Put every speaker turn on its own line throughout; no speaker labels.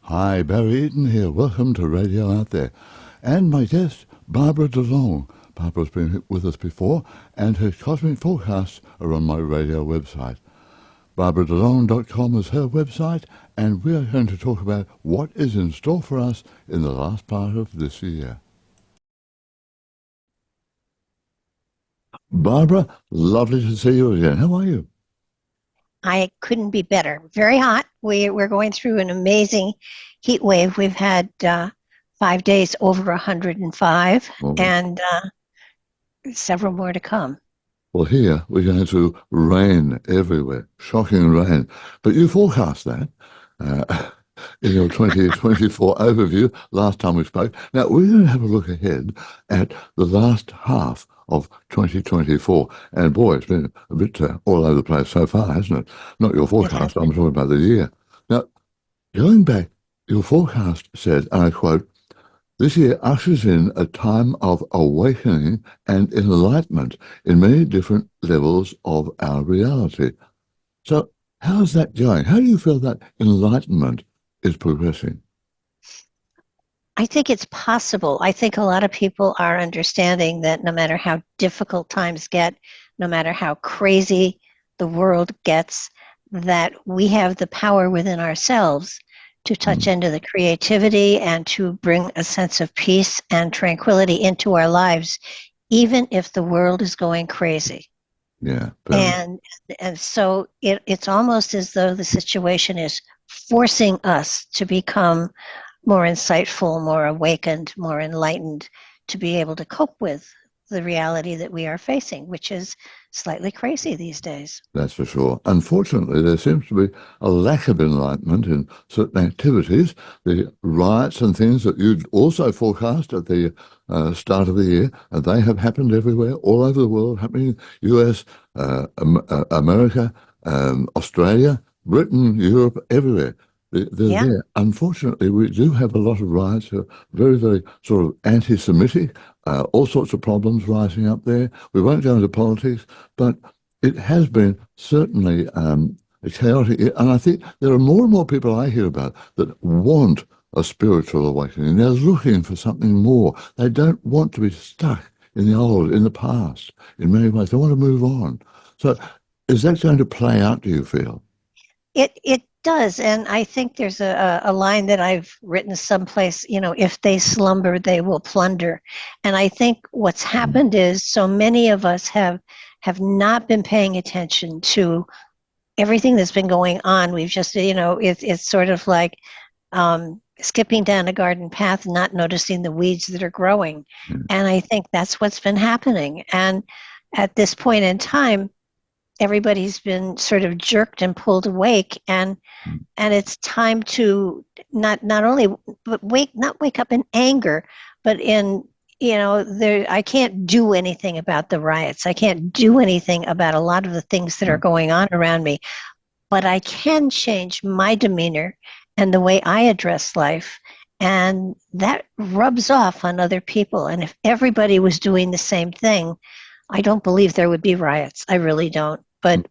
Hi, Barry Eaton here. Welcome to Radio Out There. And my guest, Barbara DeLong. Barbara's been with us before, and her cosmic forecasts are on my radio website. BarbaraDeLong.com is her website, and we are going to talk about what is in store for us in the last part of this year. Barbara, lovely to see you again. How are you?
I couldn't be better. Very hot. We're going through an amazing heat wave. We've had 5 days over 105
Oh.
and several more to come.
Well, here we're going to rain everywhere, shocking rain. But you forecast that in your 2024 overview last time we spoke. Now, we're going to have a look ahead at the last half of 2024. And boy, it's been a bit all over the place so far, hasn't it? Not your forecast, I'm talking about the year. Now, going back, your forecast said, and I quote, "This year ushers in a time of awakening and enlightenment in many different levels of our reality." So how's that going? How do you feel that enlightenment is progressing?
I think it's possible. I think a lot of people are understanding that no matter how difficult times get, no matter how crazy the world gets, that we have the power within ourselves to touch into the creativity and to bring a sense of peace and tranquility into our lives, even if the world is going crazy.
Yeah.
And so it's almost as though the situation is forcing us to become more insightful, more awakened, more enlightened, to be able to cope with the reality that we are facing, which is slightly crazy these days.
That's for sure. Unfortunately, there seems to be a lack of enlightenment in certain activities. The riots and things that you'd also forecast at the start of the year, and they have happened everywhere, all over the world, happening in US, America, Australia, Britain, Europe, everywhere. They're
Yeah.
there. Unfortunately, we do have a lot of riots who are very, very sort of anti-Semitic, all sorts of problems rising up there. We won't go into politics, but it has been certainly chaotic. And I think there are more and more people I hear about that want a spiritual awakening. They're looking for something more. They don't want to be stuck in the old, in the past, in many ways. They want to move on. So is that going to play out, do you feel?
It does, and I think there's a line that I've written someplace, if they slumber, they will plunder. And I think what's happened is so many of us have not been paying attention to everything that's been going on. We've just, it's sort of like skipping down a garden path, not noticing the weeds that are growing.
Mm.
And I think that's what's been happening. And at this point in time, everybody's been sort of jerked and pulled awake, and it's time to not only but not wake up in anger, but in there. I can't do anything about the riots. I can't do anything about a lot of the things that are going on around me, but I can change my demeanor and the way I address life, and that rubs off on other people. And if everybody was doing the same thing, I don't believe there would be riots. I really don't. But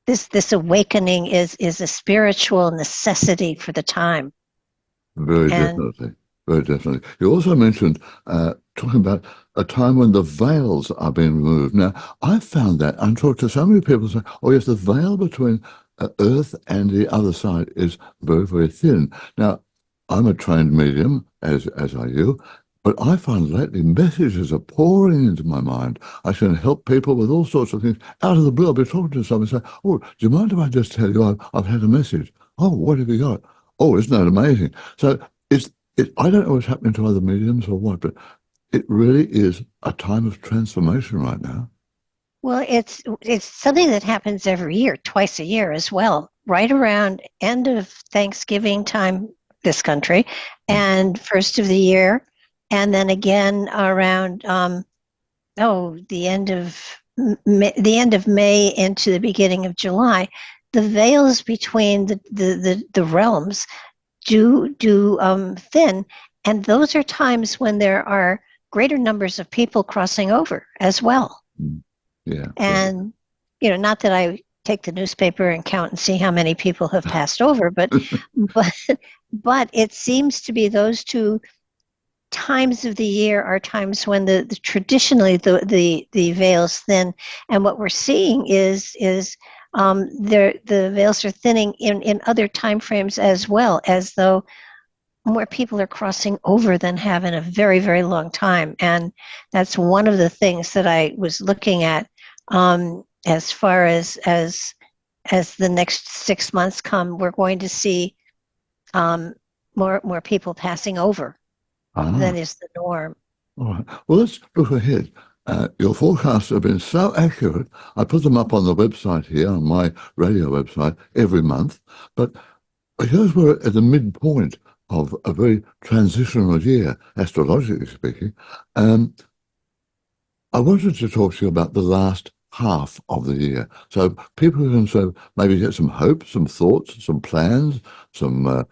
this awakening is a spiritual necessity for the time.
Very
And
definitely. Very definitely. You also mentioned talking about a time when the veils are being removed. Now, I found that and talked to so many people say, "Oh yes, the veil between Earth and the other side is very, very thin." Now, I'm a trained medium, as are you, but I find lately messages are pouring into my mind. I can help people with all sorts of things out of the blue. I'll be talking to someone and say, "Oh, do you mind if I just tell you I've had a message?" "Oh, what have you got?" "Oh, isn't that amazing?" So I don't know what's happening to other mediums or what, but it really is a time of transformation right now.
well, it's something that happens every year, twice a year as well, right around end of Thanksgiving time, this country, and first of the year, and then again around the end of May into the beginning of July. The veils between the realms do thin, and those are times when there are greater numbers of people crossing over as well.
Mm. Yeah.
And not that I take the newspaper and count and see how many people have passed over, but but it seems to be those two times of the year are times when the traditionally the veil's thin, and what we're seeing is the veils are thinning in other time frames as well, as though more people are crossing over than have in a very, very long time. And that's one of the things that I was looking at, as far as the next 6 months come. We're going to see more people passing over than
Ah,
is the norm.
all right. Well, let's look ahead. Your forecasts have been so accurate. I put them up on the website here, on my radio website, every month. But because we're at the midpoint of a very transitional year, astrologically speaking, um, I wanted to talk to you about the last half of the year. So people can sort of maybe get some hope, some thoughts, some plans, some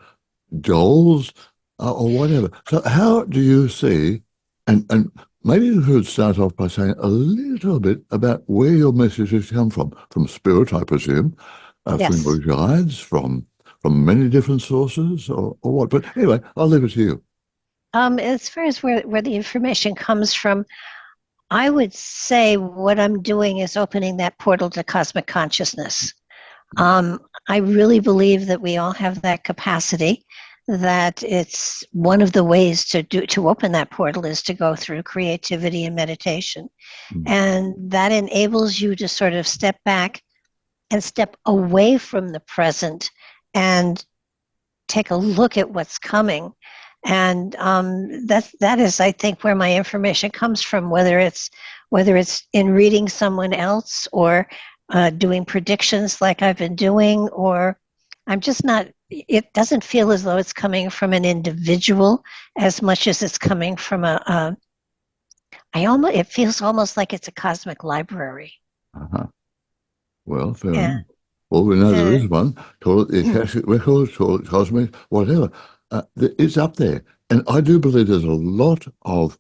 goals, or whatever. So how do you see, and maybe you could start off by saying a little bit about where your messages come from spirit, I presume, from your
Yes.
guides, from many different sources, or what? But anyway, I'll leave it to you.
As far as where the information comes from, I would say what I'm doing is opening that portal to cosmic consciousness. I really believe that we all have that capacity, that it's one of the ways to open that portal is to go through creativity and meditation.
Mm.
And that enables you to sort of step back and step away from the present and take a look at what's coming. And that is, I think, where my information comes from. Whether it's in reading someone else, or doing predictions like I've been doing, or I'm just not. It doesn't feel as though it's coming from an individual as much as it's coming from a. It feels almost like it's a cosmic library.
Uh-huh. Well, fair
And,
enough. Well, we know there
and
is one. Call it the Akashic Records, call it Cosmic, whatever. It's up there. And I do believe there's a lot of,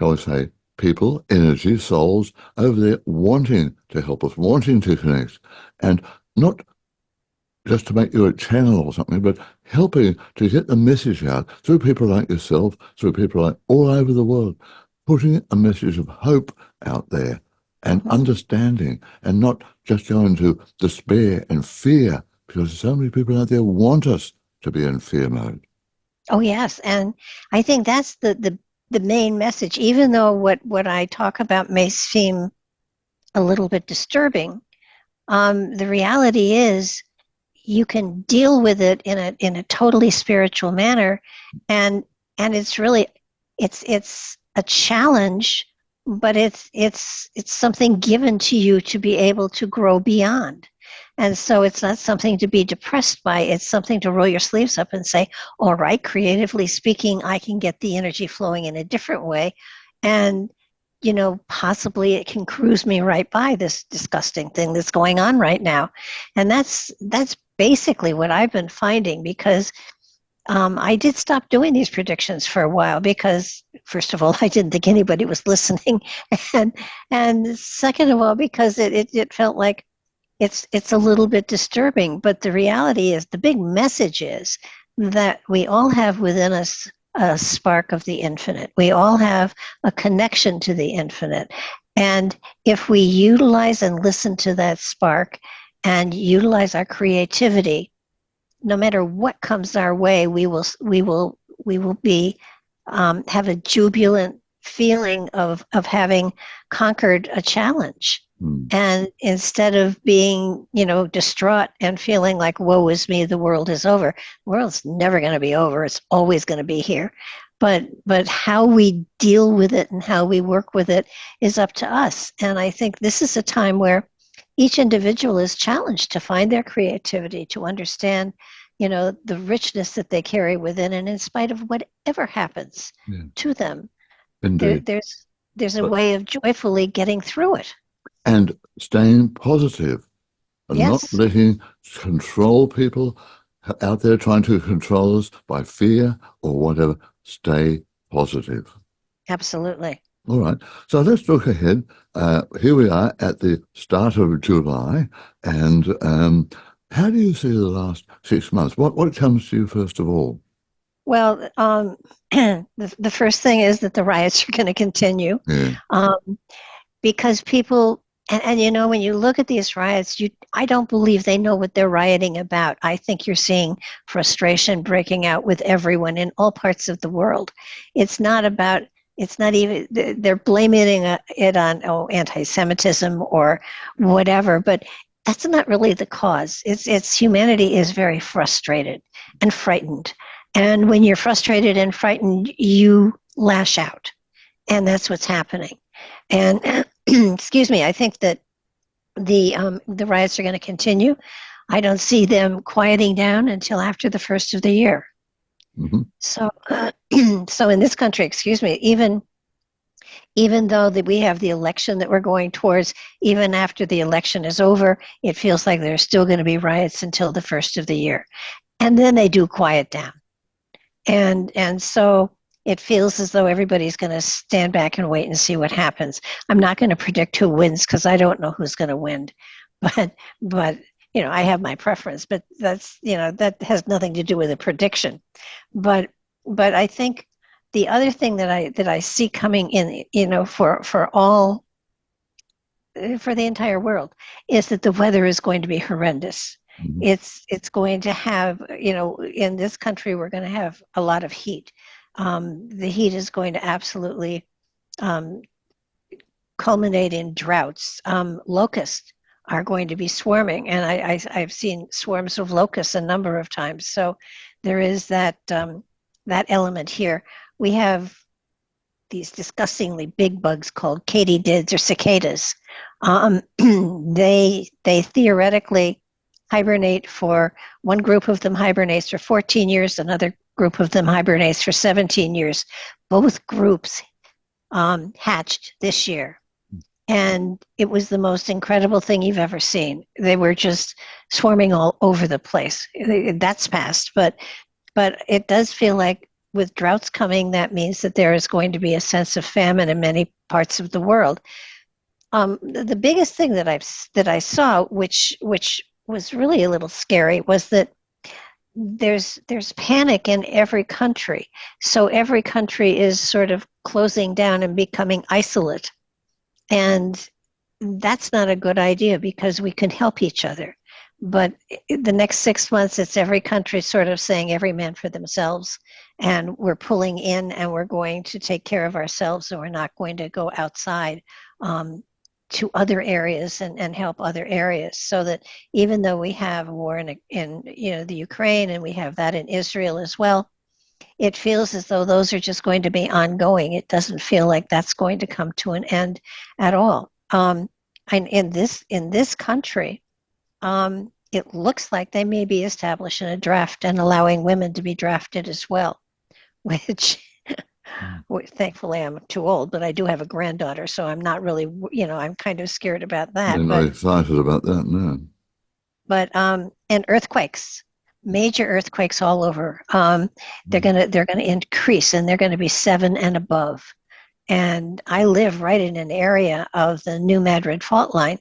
shall I say, people, energy, souls over there wanting to help us, wanting to connect. And not just to make you a channel or something, but helping to get the message out through people like yourself, through people like all over the world, putting a message of hope out there and
Mhm.
understanding, and not just going to despair and fear, because so many people out there want us to be in fear mode.
Oh yes, and I think that's the main message. Even though what I talk about may seem a little bit disturbing, the reality is you can deal with it in a totally spiritual manner, and it's really it's a challenge, but it's something given to you to be able to grow beyond. And so it's not something to be depressed by. It's something to roll your sleeves up and say, all right, creatively speaking, I can get the energy flowing in a different way. And, possibly it can cruise me right by this disgusting thing that's going on right now. And that's basically what I've been finding, because I did stop doing these predictions for a while because, first of all, I didn't think anybody was listening, and second of all, because it felt like it's a little bit disturbing. But the reality is, the big message is that we all have within us a spark of the infinite. We all have a connection to the infinite. And if we utilize and listen to that spark and utilize our creativity, no matter what comes our way, we will be have a jubilant feeling of having conquered a challenge.
Mm.
And instead of being, distraught and feeling like, woe is me, the world is over. The world's never going to be over. It's always going to be here. But how we deal with it and how we work with it is up to us. And I think this is a time where each individual is challenged to find their creativity, to understand, the richness that they carry within, and in spite of whatever happens
Yeah,
to them, there,
indeed.
there's a
But
way of joyfully getting through it.
and staying positive and not
Yes,
letting control people out there trying to control us by fear or whatever. Stay positive.
absolutely.
All right. So let's look ahead. Here we are at the start of July. And how do you see the last 6 months? What comes to you first of all?
Well, the first thing is that the riots are going to continue.
Yeah.
Um, because people and you know when you look at these riots, I don't believe they know what they're rioting about. I think you're seeing frustration breaking out with everyone in all parts of the world. It's not about, it's not even, they're blaming it on, oh, anti-Semitism or whatever, but that's not really the cause. It's humanity is very frustrated and frightened, and when you're frustrated and frightened, you lash out, and that's what's happening. And excuse me, I think that the riots are going to continue. I don't see them quieting down until after the first of the year.
Hmm.
So, so in this country, excuse me, even though that we have the election that we're going towards, even after the election is over, it feels like there's still going to be riots until the first of the year, and then they do quiet down. And so it feels as though everybody's going to stand back and wait and see what happens. I'm not going to predict who wins because I don't know who's going to win, but but you know I have my preference, but that's, you know, that has nothing to do with a prediction. But but I think the other thing that I see coming in, you know, for all, for the entire world, is that the weather is going to be horrendous.
Hmm.
It's going to have, you know, in this country we're going to have a lot of heat. The heat is going to absolutely um, culminate in droughts. Locusts are going to be swarming, and I've seen swarms of locusts a number of times. So there is that element here. We have these disgustingly big bugs called katydids or cicadas. They theoretically hibernate for, one group of them hibernates for 14 years, another group of them hibernates for 17 years. Both groups hatched this year, and it was the most incredible thing you've ever seen. They were just swarming all over the place. That's past, but it does feel like with droughts coming, that means that there is going to be a sense of famine in many parts of the world. The biggest thing that I saw, which was really a little scary, was that there's panic in every country. So every country is sort of closing down and becoming isolate, and that's not a good idea because we can help each other. But the next 6 months, it's every country sort of saying every man for themselves. And we're pulling in and we're going to take care of ourselves, and we're not going to go outside um, to other areas and help other areas. So that even though we have a war in you know the Ukraine, and we have that in Israel as well, it feels as though those are just going to be ongoing. It doesn't feel like that's going to come to an end at all. And in this country, it looks like they may be establishing a draft and allowing women to be drafted as well, which thankfully I'm too old, but I do have a granddaughter, so I'm not really, you know, I'm kind of scared about that.
You're not excited about that, no.
But and earthquakes, major earthquakes all over. They're gonna increase, and they're going to be 7 and above. And I live right in an area of the New Madrid fault line,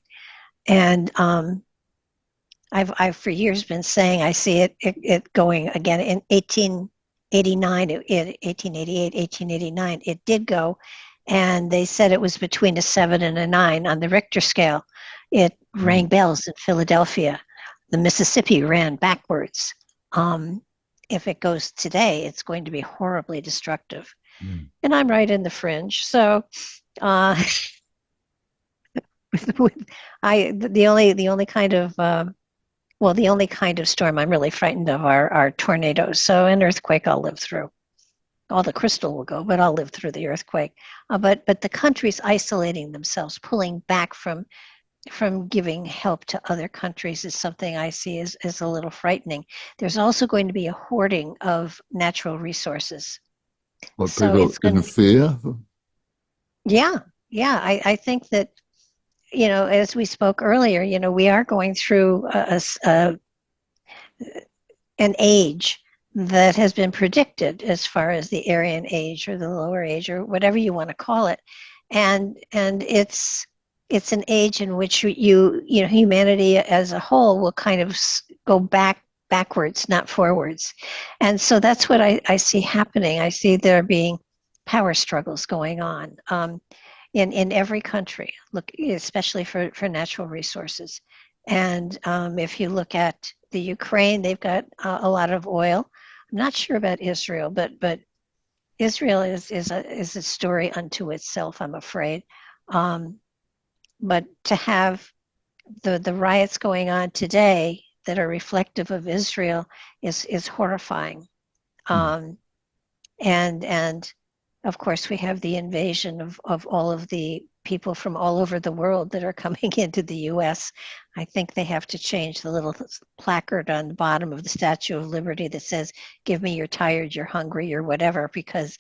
and I've for years been saying I see it going again in 1889, 1888, 1889. It did go, and they said it was between a 7 and a 9 on the Richter scale. It rang bells in Philadelphia. The Mississippi ran backwards. Um, if it goes today, it's going to be horribly destructive.
Mm.
And I'm right in the fringe, so uh, the only kind of well, the only kind of storm I'm really frightened of are tornadoes. So an earthquake I'll live through. All the crystal will go, but I'll live through the earthquake. But the countries isolating themselves, pulling back from giving help to other countries, is something I see as a little frightening. There's also going to be a hoarding of natural resources.
What,
So
people
it's going
in
to,
fear?
yeah, yeah. I think that, you know, as we spoke earlier, you know, we are going through an age that has been predicted as far as the Aryan age or the lower age or whatever you want to call it, and it's an age in which you know humanity as a whole will kind of go back backwards, not forwards. And so that's what I see happening. I see there being power struggles going on in every country, look, especially for natural resources. And if you look at the Ukraine, they've got a lot of oil. I'm not sure about Israel, but Israel is a story unto itself, I'm afraid. Um, but to have the riots going on today that are reflective of Israel is horrifying. Um, and of course we have the invasion of all of the people from all over the world that are coming into the US. I think they have to change the little placard on the bottom of the Statue of Liberty that says, give me you're tired, you're hungry, or whatever, because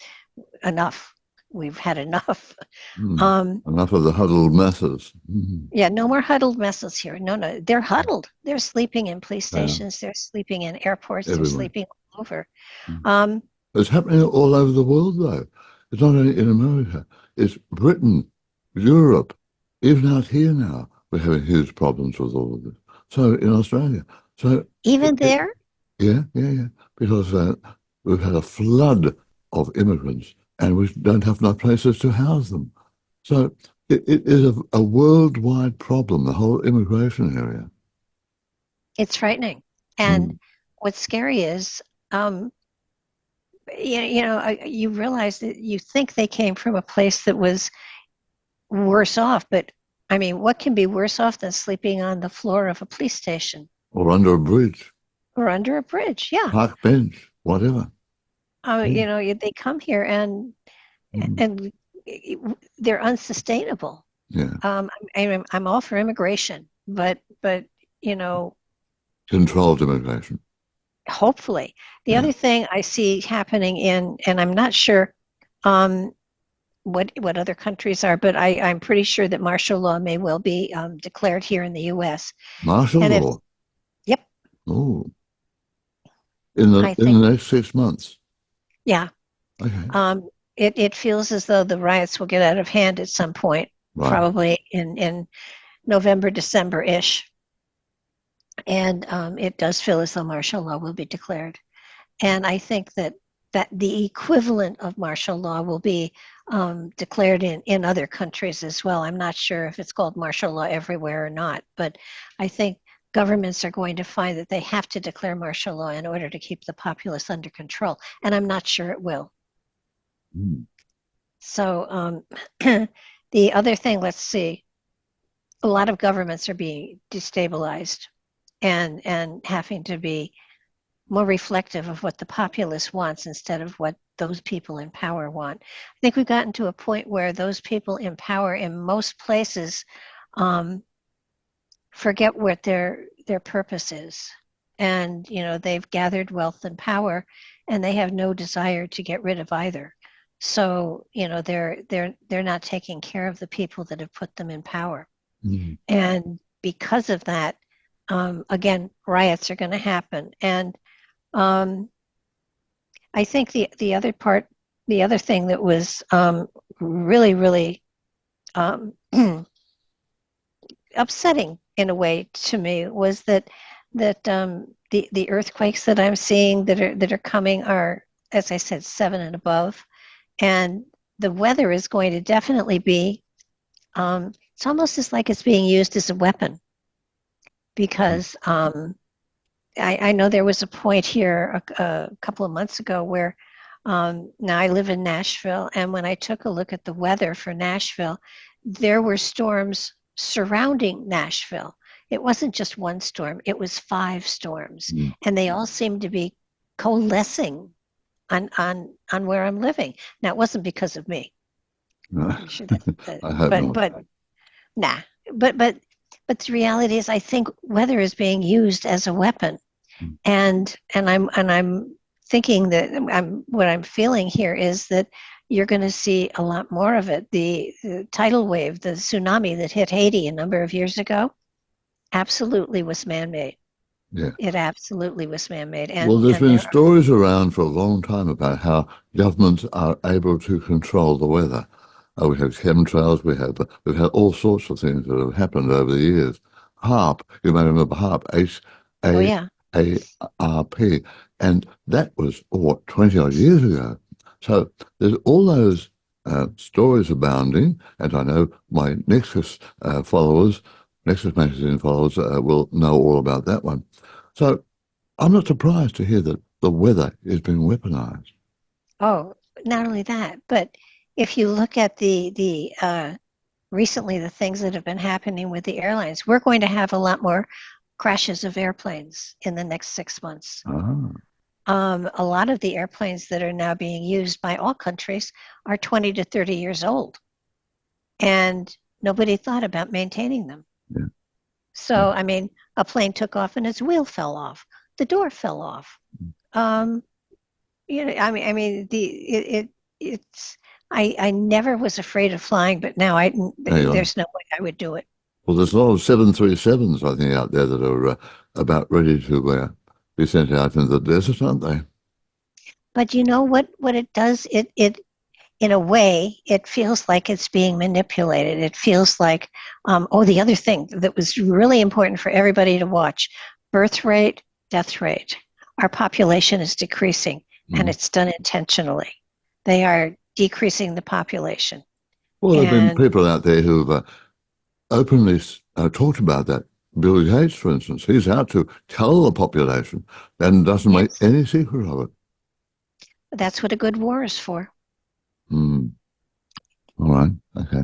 enough. We've had enough.
Enough of the huddled masses.
Yeah, no more huddled messes here. No, they're huddled. They're sleeping in police
Yeah,
stations. They're sleeping in airports. They're
everywhere.
sleeping all over.
Mm.
Um,
It's happening all over the world, though. It's not only in America. It's Britain, Europe, even out here now. We're having huge problems with all of this. So in Australia. So
even there,
yeah. Because we've had a flood of immigrants and we don't have enough places to house them. So it is a worldwide problem, the whole immigration area.
it's frightening. And
Mm.
what's scary is, you realize that you think they came from a place that was worse off, but I mean, what can be worse off than sleeping on the floor of a police station
Or under a bridge,
or under a bridge? Yeah.
park bench, whatever. Yeah.
They come here
Mm.
and they're unsustainable.
Yeah.
I'm all for immigration, but you know,
Controlled immigration.
hopefully. The
Yeah.
other thing I see happening and I'm not sure um, what other countries are, but I'm pretty sure that martial law may well be declared here in the U.S.
Martial
And if
law.
yep,
Oh, in
I think
the next 6 months.
yeah,
Okay.
it feels as though the riots will get out of hand at some point,
Right.
probably in November, December ish. And it does feel as though martial law will be declared. And I think that the equivalent of martial law will be declared in other countries as well. I'm not sure if it's called martial law everywhere or not, but I think governments are going to find that they have to declare martial law in order to keep the populace under control. And I'm not sure it will.
Mm.
So the other thing, let's see, a lot of governments are being destabilized and having to be more reflective of what the populace wants instead of what those people in power want. I think we've gotten to a point where those people in power in most places um, forget what their purpose is, and they've gathered wealth and power, and they have no desire to get rid of either. So they're not taking care of the people that have put them in power,
Mm.
and because of that, again, riots are going to happen, and um, I think the other thing that was really, really um, upsetting in a way to me was that the earthquakes that I'm seeing that are coming are, as I said, 7 and above, and the weather is going to definitely be. It's almost as like it's being used as a weapon because I know there was a point here a couple of months ago where now I live in Nashville, and when I took a look at the weather for Nashville, there were storms surrounding Nashville. It wasn't just one storm, it was 5 storms,
Mm.
and they all seemed to be coalescing on where I'm living. Now, it wasn't because of me.
No.
I'm sure
I hope
but
not.
nah. But the reality is, I think weather is being used as a weapon,
Mm.
and I'm thinking that what I'm feeling here is that you're going to see a lot more of it. The tidal wave, the tsunami that hit Haiti a number of years ago, absolutely was man-made.
Yeah.
It absolutely was man-made,
Well,
and
there's
and
been
there are,
stories around for a long time about how governments are able to control the weather. We have chemtrails, we've had all sorts of things that have happened over the years. HARP, you may remember HARP,
oh
A
yeah,
and that was, what, 20 odd years ago. So there's all those stories abounding, and I know my Nexus followers, Nexus magazine followers, will know all about that one. So I'm not surprised to hear that the weather is being weaponized.
Oh, not only that, but if you look at the recently the things that have been happening with the airlines, we're going to have a lot more crashes of airplanes in the next 6 months.
Ah,
A lot of the airplanes that are now being used by all countries are 20 to 30 years old, and nobody thought about maintaining them.
yeah, yeah.
So, I mean, a plane took off and its wheel fell off, the door fell off. Um, it's. I never was afraid of flying, but now
There you are.
there's no way I would do it.
Well, there's a lot of 737s, I think, out there that are about ready to be sent out into the desert, aren't they?
But you know what it does? It in a way, it feels like it's being manipulated. It feels like, oh, the other thing that was really important for everybody to watch: birth rate, death rate. Our population is decreasing, and
Mm.
it's done intentionally. They are decreasing the population.
Well, there have been
And
people out there who've openly talked about that. Bill Gates, for instance, he's out to tell the population and doesn't make
yes,
any secret of it.
that's what a good war is for.
Mm. All right. Okay.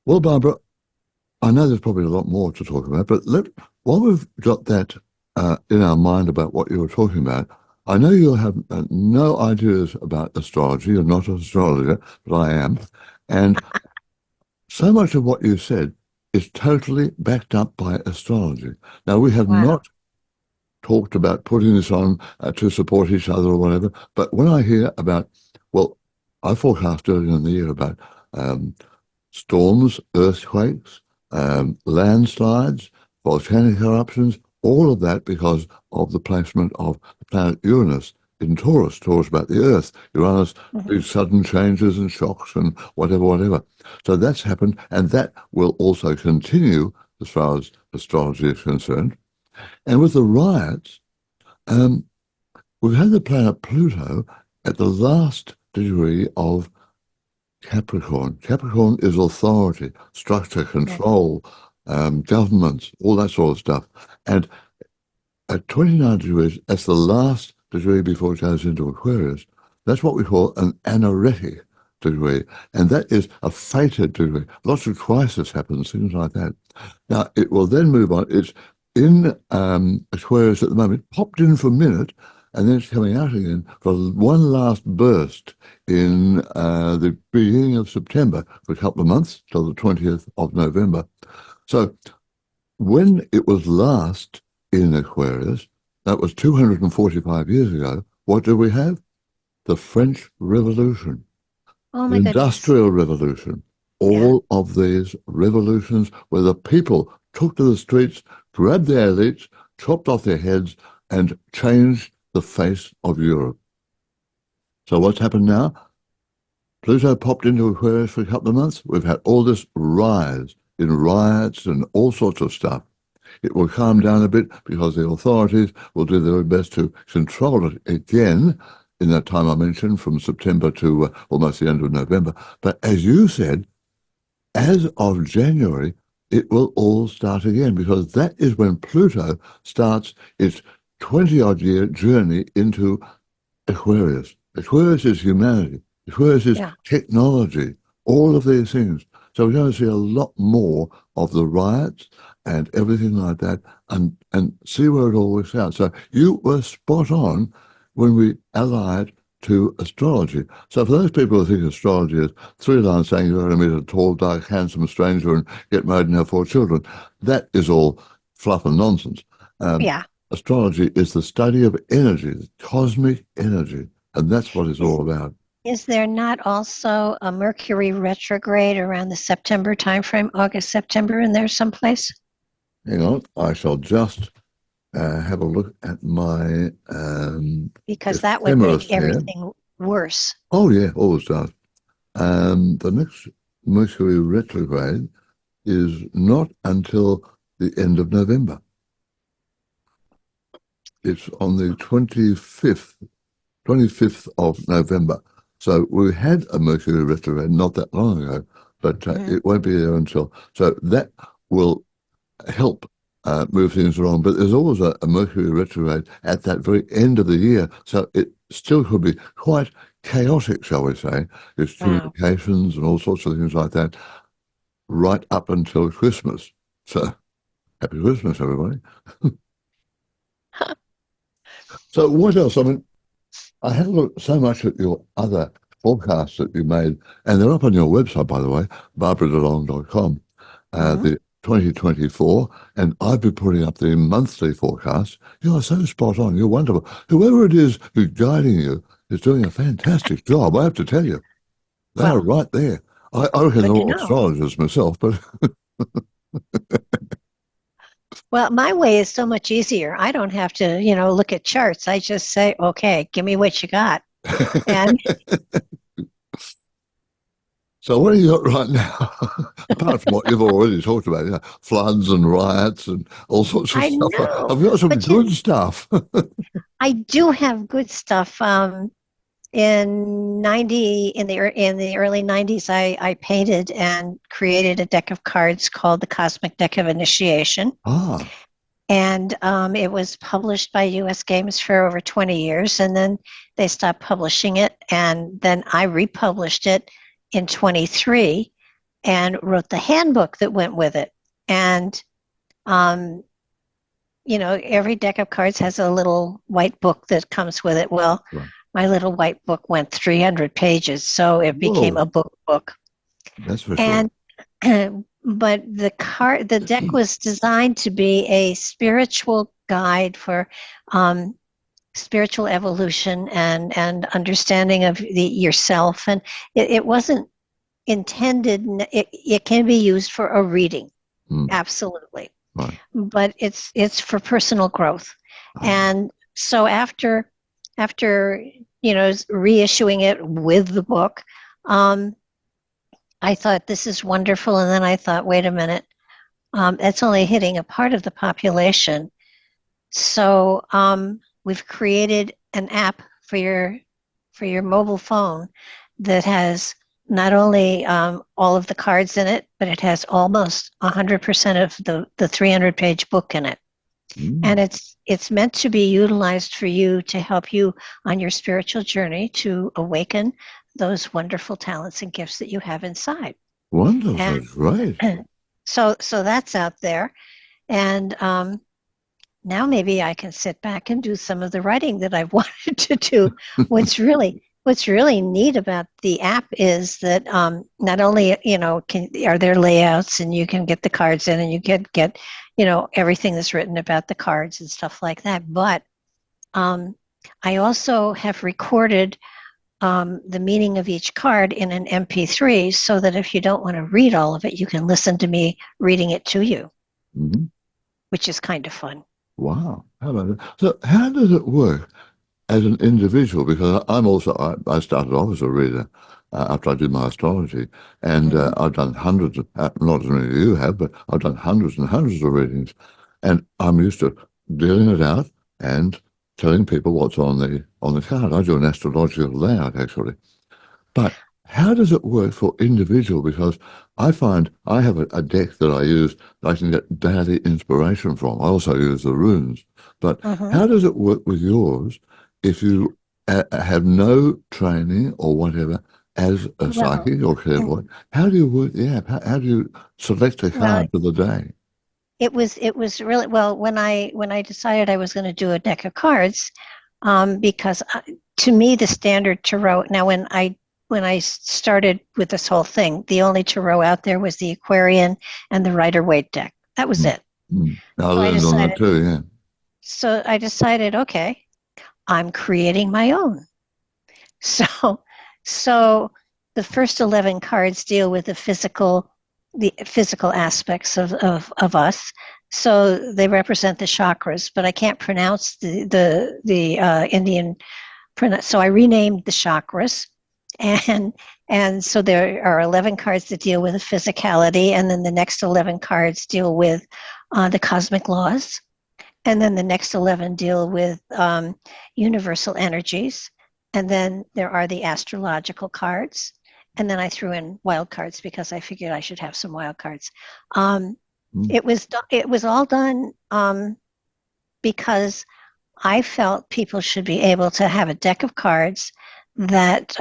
Well, Barbara, I know there's probably a lot more to talk about, but while we've got that in our mind about what you were talking about, I know you'll have no ideas about astrology. You're not an astrologer, but I am. And so much of what you said is totally backed up by astrology. Now, we have
Wow.
not talked about putting this on to support each other or whatever, but when I hear about, well, I forecast earlier in the year about um, storms, earthquakes, landslides, volcanic eruptions, all of that because of the placement of the planet Uranus in Taurus. Taurus about the Earth. Uranus,
Mhm.
these sudden changes and shocks and whatever, whatever. So that's happened, and that will also continue as far as astrology is concerned. And with the riots, um, we've had the planet Pluto at the last degree of Capricorn. Capricorn is authority, structure, control, governments, all that sort of stuff. And at 29 degrees, that's the last degree before it goes into Aquarius. That's what we call an anaretic degree. And that is a fated degree. Lots of crisis happens, things like that. Now, it will then move on. It's in Aquarius at the moment, popped in for a minute, and then it's coming out again for one last burst in the beginning of September for a couple of months till the 20th of November. So when it was last in Aquarius, that was 245 years ago, what did we have? The French Revolution,
Oh
the
my goodness.
Industrial Revolution,
Yeah.
all of these revolutions where the people took to the streets, grabbed their elites, chopped off their heads, and changed the face of Europe. So what's happened now? Pluto popped into Aquarius for a couple of months. We've had all this rise in riots and all sorts of stuff. It will calm down a bit because the authorities will do their best to control it again in that time I mentioned from September to almost the end of November. But as you said, as of January, it will all start again because that is when Pluto starts its 20 odd year journey into Aquarius. Aquarius is humanity. Aquarius is
Yeah.
technology, all of these things. So we're going to see a lot more of the riots and everything like that and see where it all works out. So you were spot on when we allied to astrology. So for those people who think astrology is three lines saying you're going to meet a tall, dark, handsome stranger and get married and have four children, that is all fluff and nonsense. Um,
Yeah.
Astrology is the study of energy, cosmic energy, and that's what it's
Is
all about.
is there not also a Mercury retrograde around the September timeframe, August, September in there someplace?
Hang on, I shall just have a look at my
Because that would
ephemeris
make
here.
everything worse.
Oh, yeah, always does. The next Mercury retrograde is not until the end of November. It's on the 25th of November. So we had a Mercury retrograde not that long ago, but
Mhm.
it won't be there until. So that will help move things along. But there's always a Mercury retrograde at that very end of the year. So it still could be quite chaotic, shall we say. There's
Wow.
communications and all sorts of things like that right up until Christmas. So happy Christmas, everybody. So what else? I mean, I had a look so much at your other podcasts that you made, and they're up on your website, by the way, barbaradelong.com,
Mhm.
the 2024, and I've been putting up the monthly forecast. You are so spot on. You're wonderful. Whoever it is who's guiding you is doing a fantastic job. I have to tell you, they are
Well,
right there. I reckon they're
good to
all
know.
astrologers myself, but
Well, my way is so much easier. I don't have to, look at charts. I just say, okay, give me what you got. And
so what do you got right now? Apart from what you've already talked about, floods and riots and all sorts of
I
stuff.
know,
I've got some
but
good stuff.
I do have good stuff. In the early 90s, I painted and created a deck of cards called the Cosmic Deck of Initiation.
Ah,
And it was published by US Games for over 20 years. And then they stopped publishing it. And then I republished it in 23 and wrote the handbook that went with it. And, um, every deck of cards has a little white book that comes with it. Well,
right.
my little white book went 300 pages. So it became
Whoa,
a book.
that's for sure.
And but the deck was designed to be a spiritual guide for um, spiritual evolution and understanding of yourself. And it wasn't intended. It can be used for a reading,
Mm,
absolutely,
right.
but it's for personal growth.
Ah,
And so after reissuing it with the book. I thought this is wonderful, and then I thought, wait a minute, it's only hitting a part of the population. So we've created an app for your mobile phone that has not only all of the cards in it, but it has almost 100% of the 300-page book in it. And
mm,
it's meant to be utilized for you to help you on your spiritual journey to awaken those wonderful talents and gifts that you have inside.
wonderful.
And
That's great.
so that's out there. And now maybe I can sit back and do some of the writing that I've wanted to do. What's really neat about the app is that not only are there layouts and you can get the cards in and you can get everything that's written about the cards and stuff like that, but um, I also have recorded the meaning of each card in an MP3 so that if you don't want to read all of it, you can listen to me reading it to you,
Mhm.
which is kind of fun.
Wow. How about that? So how does it work as an individual? Because I'm also, I started off as a reader after I did my astrology, and
Mhm.
I've done hundreds of, not as many as you have, but I've done hundreds and hundreds of readings, and I'm used to dealing it out and telling people what's on the card. I do an astrological layout actually. But how does it work for individual? Because I find I have a deck that I use that I can get daily inspiration from. I also use the runes. But
Mhm.
how does it work with yours if you have no training or whatever as a
Well,
psychic or clairvoyant? How do you work the app? How do you select a
well,
card for the day?
it was really well when I decided I was going to do a deck of cards, because to me the standard tarot. Now, when I started with this whole thing, the only tarot out there was the Aquarian and the Rider Waite deck. That was
Mm,
it.
mm. I
So I
learned on that
decided.
too, yeah.
So I decided, okay, I'm creating my own. So, so the first 11 cards deal with the physical aspects of us. So they represent the chakras, but I can't pronounce the Indian pronounce. So I renamed the chakras, and and so there are 11 cards that deal with the physicality, and then the next 11 cards deal with the cosmic laws. And then the next 11 deal with universal energies. And then there are the astrological cards. And then I threw in wild cards because I figured I should have some wild cards.
Mm.
It was all done because I felt people should be able to have a deck of cards that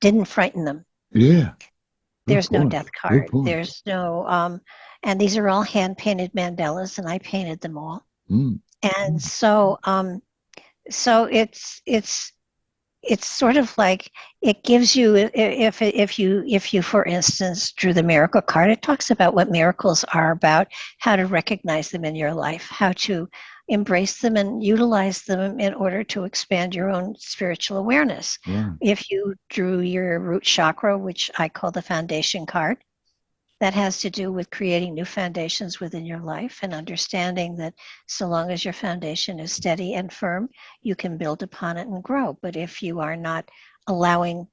didn't frighten them.
Yeah, good
There's no
point.
death
Good
card.
point.
There's no, and these are all hand painted mandalas, and I painted them all.
Mm.
And so it's sort of like it gives you if you for instance drew the miracle card, it talks about what miracles are about, how to recognize them in your life, how to embrace them and utilize them in order to expand your own spiritual awareness.
Right.
If you drew your root chakra, which I call the foundation card, that has to do with creating new foundations within your life and understanding that so long as your foundation is steady and firm, you can build upon it and grow. But if you are allowing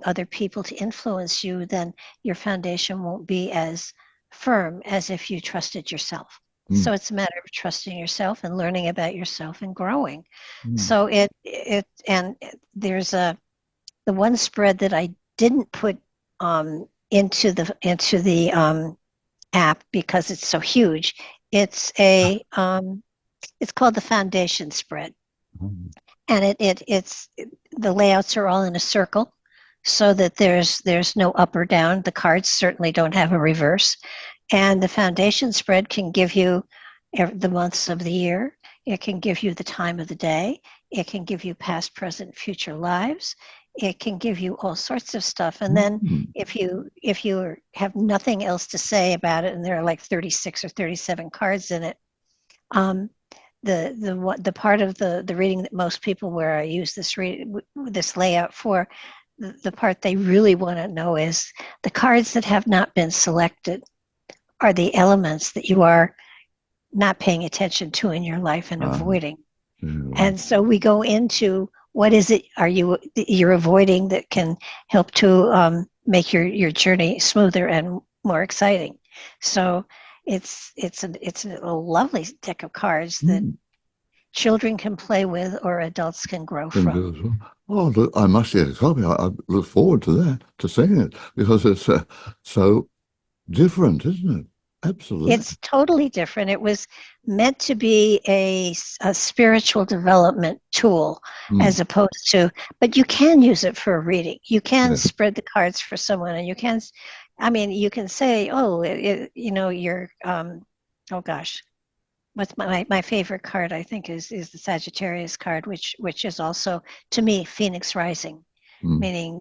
other people to influence you, then your foundation won't be as firm as if you trusted yourself.
Mm.
So it's a matter of trusting yourself and learning about yourself and growing.
Mm.
So there's the one spread that I didn't put into the app because it's so huge. It's called the foundation spread,
Mm.
and it's the layouts are all in a circle, so that there's no up or down. The cards certainly don't have a reverse, and the foundation spread can give you the months of the year. It can give you the time of the day. It can give you past, present, future lives. It can give you all sorts of stuff. And then
Mm.
if you have nothing else to say about it, and there are like 36 or 37 cards in it, um, the part of the reading that most people where I use this layout for, the part they really want to know is the cards that have not been selected are the elements that you are not paying attention to in your life and
Ah,
avoiding.
yeah.
And so we go into what is it you're avoiding that can help to make your journey smoother and more exciting. So it's a lovely deck of cards that
Mm.
children can play with or adults can grow
Can
from.
do as well. Oh, look, I must get a copy. I look forward to that, to seeing it, because it's so different, isn't it? Absolutely.
It's totally different. It was meant to be a spiritual development tool
Mm.
as opposed to, but you can use it for a reading. You can
Yeah.
spread the cards for someone, and I mean, you can say, oh, you're, oh gosh, what's my favorite card, I think, is the Sagittarius card, which is also, to me, Phoenix Rising,
Mm.
meaning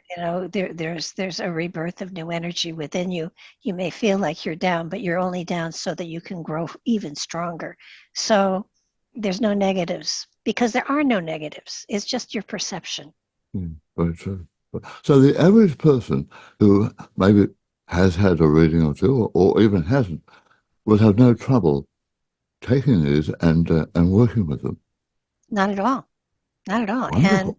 there's a rebirth of new energy within you. You may feel like you're down, but you're only down so that you can grow even stronger. So there's no negatives because there are no negatives. It's just your perception.
Mm. Very true. So the average person who maybe has had a reading or two, or even hasn't, will have no trouble taking these and working with them.
Not at all. Not at all. and
Wonderful.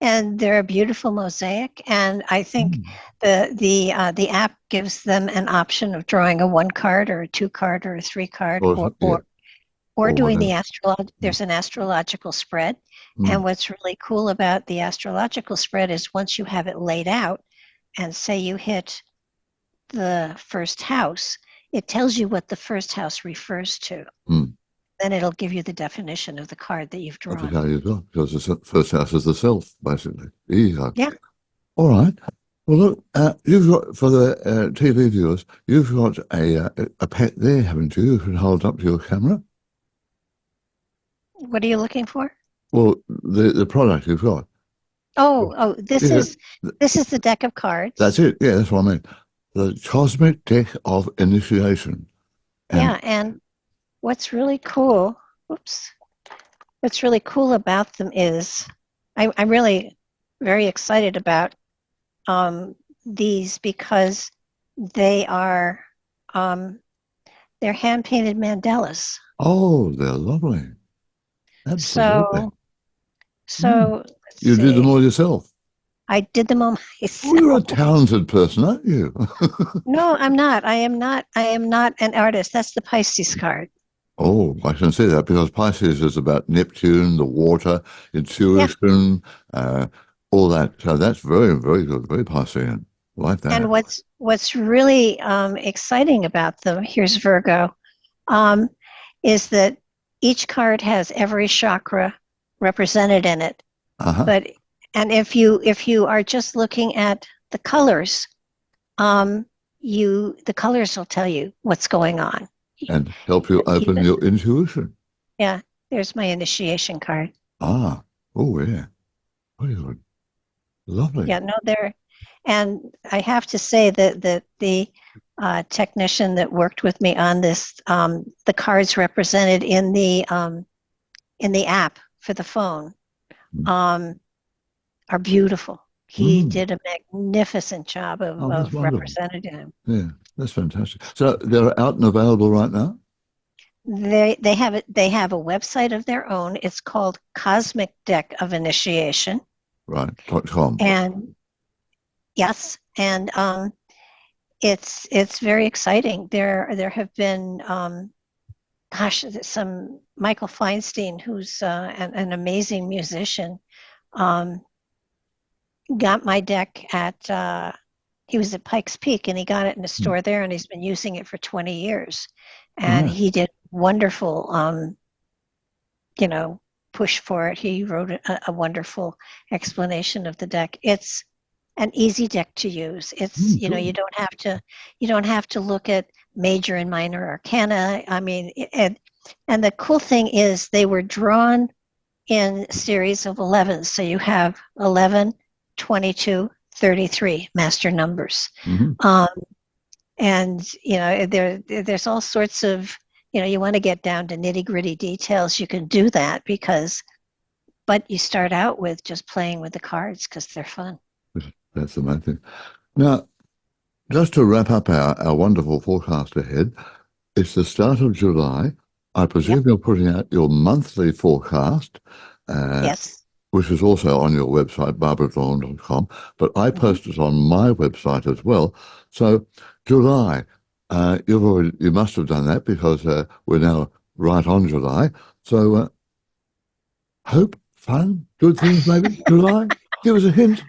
and they're a beautiful mosaic, and I think
Mm.
the app gives them an option of drawing a one card or a two card or a three card,
Or
or
yeah,
or
or
doing
whatever. Mm.
there's an astrological spread. And
Mm.
what's really cool about the astrological spread is once you have it laid out, and say you hit the first house, it tells you what the first house refers to.
Mm.
Then it'll give you the definition of the card that you've
That's
drawn.
how you got, because the first house is the self, basically. Ego.
Yeah.
All right. Well, look, you've got, for the TV viewers, you've got a pet there, haven't you? You can hold up to your camera.
What are you looking for?
Well, the product you've got.
Oh, this
Yeah,
is this is the deck of cards.
that's it. Yeah, that's what I mean. The Cosmic Deck of Initiation. And
Yeah, and what's really cool, whoops, what's really cool about them is I'm really very excited about these because they are um, they're hand painted mandalas.
oh, they're lovely. Absolutely.
So
Mm.
so let's
You did them
see.
all yourself.
I did them all
Oh, you're a
myself.
talented person, aren't you?
No, I'm not. I am not. I am not an artist. That's the Pisces card.
Oh, I can see that because Pisces is about Neptune, the water,
Yeah.
intuition, uh, all that. So that's very, very good, very Piscean. Like
And
that.
what's really exciting about them, here's Virgo, um, is that each card has every chakra represented in it.
Uh-huh.
But and if you are just looking at the colors, um, the colors will tell you what's going on.
And help you open
Even
your intuition.
yeah, there's my initiation card.
Ah, oh yeah. Very good. Lovely.
Yeah, no, there, and I have to say that the technician that worked with me on this, the cards represented in the app for the phone, um, are beautiful. He
Mm.
did a magnificent job
Oh, that's
of
wonderful.
representing them.
Yeah, that's fantastic. So they're out and available right now?
They have a website of their own. It's called Cosmic Deck of Initiation,
Right. .com.
and yes, and it's very exciting. There have been gosh, some Michael Feinstein, who's an amazing musician, um, got my deck at he was at Pikes Peak and he got it in a
Mm.
store there and he's been using it for 20 years. And
Right.
he did wonderful you know, push for it. He wrote a wonderful explanation of the deck. It's an easy deck to use. It's,
Mm, good.
you don't have to look at major and minor arcana. I mean, and the cool thing is they were drawn in series of 11. So you have 11, 22, 33 master numbers.
Hmm.
Um, and there's all sorts of, you want to get down to nitty gritty details, you can do that but you start out with just playing with the cards because they're fun.
That's the main thing. Now, just to wrap up our wonderful forecast ahead, it's the start of July. I
Yep.
presume you're putting out your monthly forecast, uh,
Yes.
which is also on your website, barbaradelong.com, but I
Hmm.
post it on my website as well. So, July, you must have done that because we're now right on July. So, hope, fun, good things maybe, July? Give us a hint.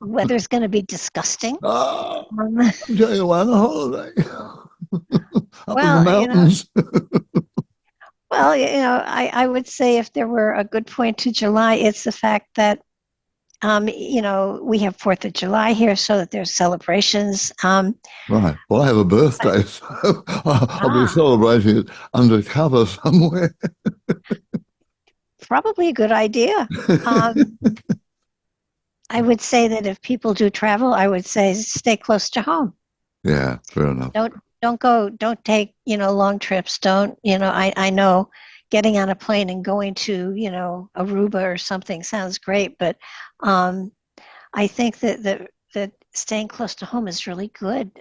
Weather's going to be disgusting.
Ah,
um,
I'm going away on a holiday up in the
well,
mountains.
I would say if there were a good point to July, it's the fact that we have Fourth of July here, so that there's celebrations.
Right. Well, I have a birthday, so I'll be
Ah,
celebrating it undercover somewhere.
Probably a good idea. Um, I would say that if people do travel, I would say stay close to home.
Yeah, fair enough.
Don't take, long trips. Don't, I know getting on a plane and going to, Aruba or something sounds great, but um, I think that staying close to home is really good.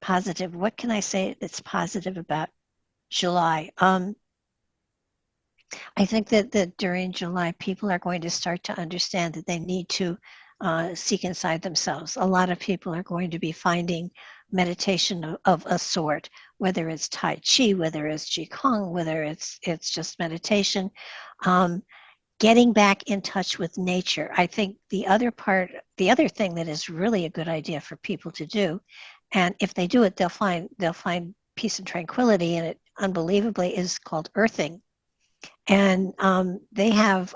Positive. What can I say that's positive about July? I think that during July, people are going to start to understand that they need to seek inside themselves. A lot of people are going to be finding meditation of a sort, whether it's Tai Chi, whether it's Qigong, whether it's just meditation. Um, Getting back in touch with nature. I think the other thing that is really a good idea for people to do, and if they do it, they'll find peace and tranquility in it. Unbelievably, is called earthing, and they have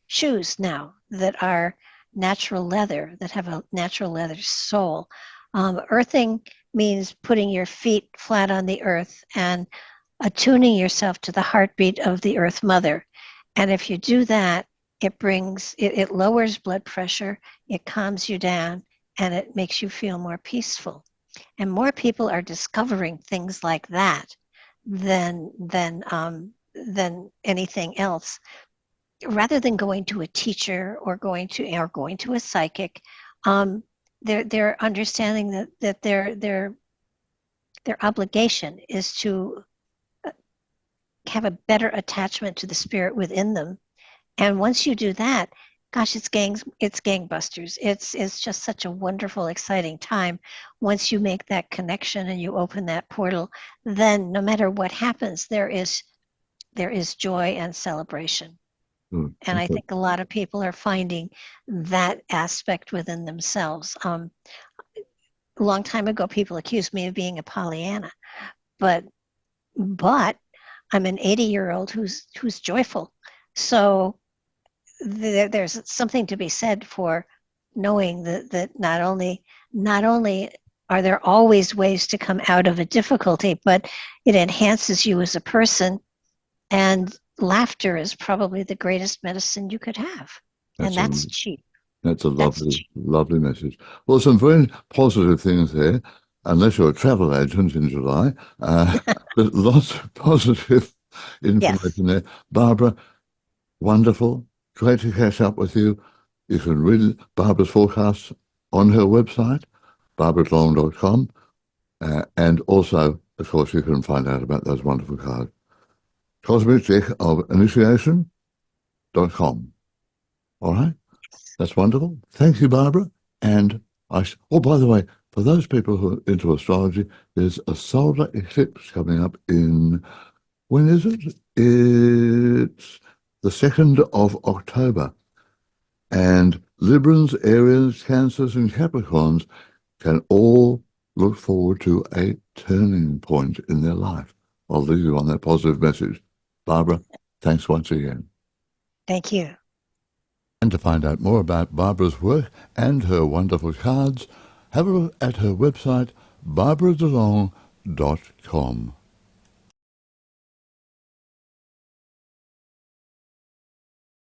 shoes now that are natural leather, that have a natural leather sole. Earthing means putting your feet flat on the earth and attuning yourself to the heartbeat of the earth mother. And if you do that, it lowers blood pressure, it calms you down, and it makes you feel more peaceful. And more people are discovering things like that than anything else. Rather than going to a teacher or going to a psychic, um, they're understanding that their obligation is to have a better attachment to the spirit within them. And once you do that, gosh, it's gangbusters. It's just such a wonderful, exciting time. Once you make that connection and you open that portal, then no matter what happens, there is joy and celebration.
Good.
And I think a lot of people are finding that aspect within themselves. A long time ago, people accused me of being a Pollyanna, but but I'm an 80-year-old who's joyful. So there's something to be said for knowing that not only are there always ways to come out of a difficulty, but it enhances you as a person. And laughter is probably the greatest medicine you could have, and
That's a
that's cheap.
That's a
That's
lovely,
cheap.
lovely message. Well, some very positive things there, unless you're a travel agent in July. Uh, but lots of positive
Yes.
information there. Barbara, wonderful. Great to catch up with you. You can read Barbara's forecasts on her website, barbaradelong.com. And also, of course, you can find out about those wonderful cards. Cosmic Deck of Initiation.com. All right? That's wonderful. Thank you, Barbara. And oh, by the way, for those people who are into astrology, there's a solar eclipse coming up in, when is it? It's the 2nd of October. And Librans, Aries, Cancers, and Capricorns can all look forward to a turning point in their life. I'll leave you on that positive message. Barbara, thanks once again.
Thank you.
And to find out more about Barbara's work and her wonderful cards, have a look at her website, barbaradelong.com.